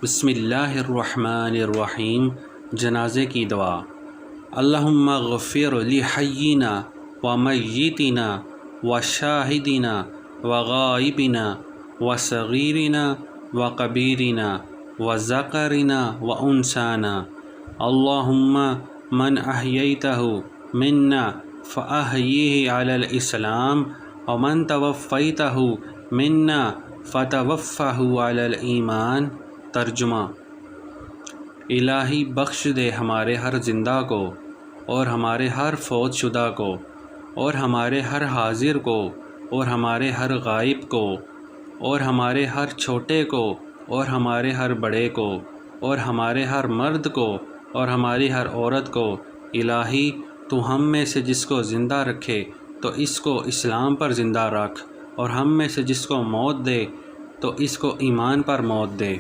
بسم اللہ الرحمن الرحیم۔ جنازے کی دعا۔ اللہم اغفر لحینا ومیتنا وشاہدنا وغائبنا وصغیرنا وکبیرنا وذکرنا وانثانا۔ اللہم من احییتہ منا فاحیہ علی الاسلام ومن توفیتہ منا فتوفہ علی الایمان۔ ترجمہ: الہی بخش دے ہمارے ہر زندہ کو اور ہمارے ہر فوت شدہ کو اور ہمارے ہر حاضر کو اور ہمارے ہر غائب کو اور ہمارے ہر چھوٹے کو اور ہمارے ہر بڑے کو اور ہمارے ہر مرد کو اور ہماری ہر عورت کو۔ الہی تو ہم میں سے جس کو زندہ رکھے تو اس کو اسلام پر زندہ رکھ، اور ہم میں سے جس کو موت دے تو اس کو ایمان پر موت دے۔